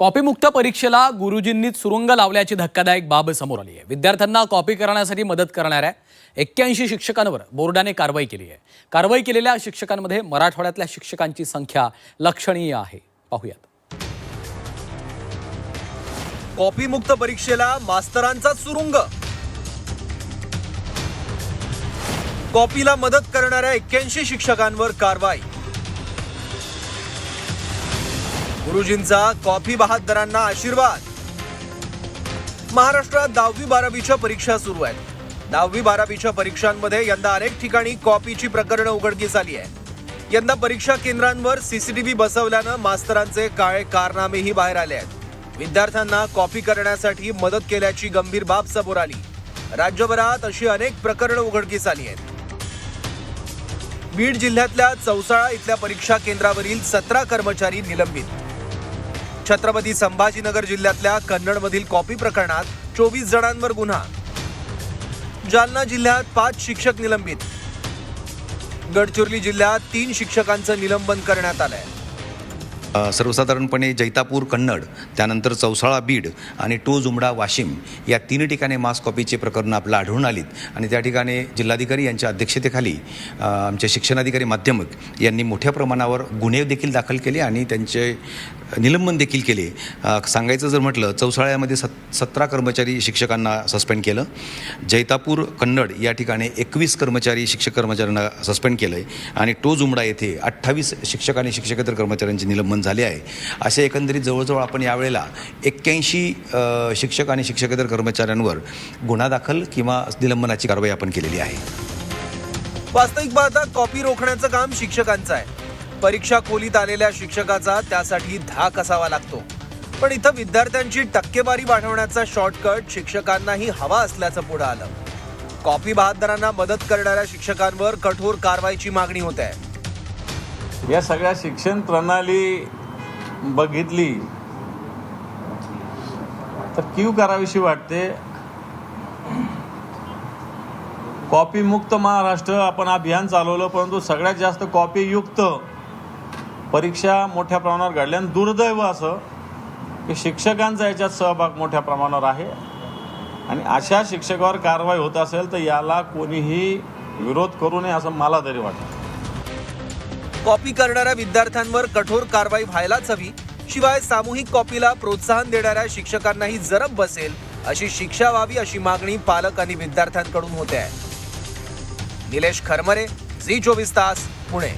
कॉपीमुक्त परीक्षेला गुरुजींनीच सुरुंग लावल्याची धक्कादायक बाब समोर आली आहे। विद्यार्थ्यांना कॉपी करण्यासाठी मदत करणाऱ्या 81 शिक्षकांवर बोर्डाने कारवाई केली आहे। कारवाई केलेल्या शिक्षकांमध्ये मराठवाड्यातल्या शिक्षकांची संख्या लक्षणीय आहे। पाहूयात। कॉपीमुक्त परीक्षेला मास्तरांचा सुरुंग। कॉपीला मदत करणाऱ्या 81 शिक्षकांवर कारवाई। गुरुजींचा कॉपी बहादरांना आशीर्वाद। महाराष्ट्रात 10वी-12वीच्या परीक्षा सुरू आहेत। 10वी-12वीच्या परीक्षांमध्ये यंदा अनेक ठिकाणी कॉपीची प्रकरणं उघडकीस आली आहे। यंदा परीक्षा केंद्रांवर सीसीटीव्ही बसवल्यानं मास्तरांचे काळे कारनामेही बाहेर आले आहेत। विद्यार्थ्यांना कॉपी करण्यासाठी मदत केल्याची गंभीर बाब समोर आली। राज्यभरात अशी अनेक प्रकरणं उघडकीस आली आहेत। बीड जिल्ह्यातल्या चौसाळा इथल्या परीक्षा केंद्रावरील 17 कर्मचारी निलंबित। छत्रपती संभाजीनगर जिल्ह्यातल्या कन्नडमधील कॉपी प्रकरणात 24 जणांवर गुन्हा। जालना जिल्ह्यात 5 शिक्षक निलंबित। गडचिरोली जिल्ह्यात 3 शिक्षकांचं निलंबन करण्यात आलंय। सर्वसाधारणपणे जैतापूर कन्नड, त्यानंतर चौसाळा बीड आणि टोज उमडा वाशिम या 3 ठिकाणी मास कॉपीचे प्रकरणं आपल्याला आढळून आलीत आणि त्या ठिकाणी जिल्हाधिकारी यांच्या अध्यक्षतेखाली आमचे शिक्षणाधिकारी माध्यमिक यांनी मोठ्या प्रमाणावर गुन्हे देखील दाखल केले आणि त्यांचे निलंबन देखील केले। सांगायचं जर म्हटलं, चौसाळ्यामध्ये 17 कर्मचारी शिक्षकांना सस्पेंड केलं। जैतापूर कन्नड या ठिकाणी 21 शिक्षक कर्मचाऱ्यांना सस्पेंड केलं आहे आणि टोज उमडा येथे 28 शिक्षक आणि शिक्षकेतर कर्मचाऱ्यांचे निलंबन झाले आहे। असे एकंदरीत जवळजवळ आपण यावेळेला 81 शिक्षक आणि शिक्षकेतर कर्मचाऱ्यांवर गुन्हा दाखल किंवा निलंबनाची कारवाई आपण केलेली आहे। वास्तविक पाहता कॉपी रोखण्याचं काम शिक्षकांचं आहे। परीक्षा खोलीत आलेल्या शिक्षकाचा त्यासाठी धाक असावा लागतो, पण इथं विद्यार्थ्यांची टक्केवारी वाढवण्याचा शॉर्टकट शिक्षकांनाही हवा असल्याचं पुढे आलं। कॉपी बहादरांना मदत करणाऱ्या शिक्षकांवर कठोर कारवाईची मागणी होत आहे। या सगळ्या शिक्षण प्रणाली बघितली तर कीव करावीशी वाटते। कॉपी मुक्त महाराष्ट्र आपण अभियान चालवलं, परंतु सगळ्यात जास्त कॉपी युक्त परीक्षा मोठ्या प्रमाणावर घडल्या आणि दुर्दैव असं की शिक्षकांचा याच्यात सहभाग मोठ्या प्रमाणावर आहे आणि अशा शिक्षकावर कारवाई होत असेल तर याला कोणीही विरोध करू नये असं मला तरी वाटतं। कॉपी करणाऱ्या विद्यार्थ्यांवर कठोर कारवाई व्हायलाच हवी, शिवाय सामूहिक कॉपीला प्रोत्साहन देणाऱ्या शिक्षकांनाही जरब बसेल अशी शिक्षा व्हावी अशी मागणी पालक आणि विद्यार्थ्यांकडून होते आहे। निलेश खरमरे, झी 24 तास, पुणे।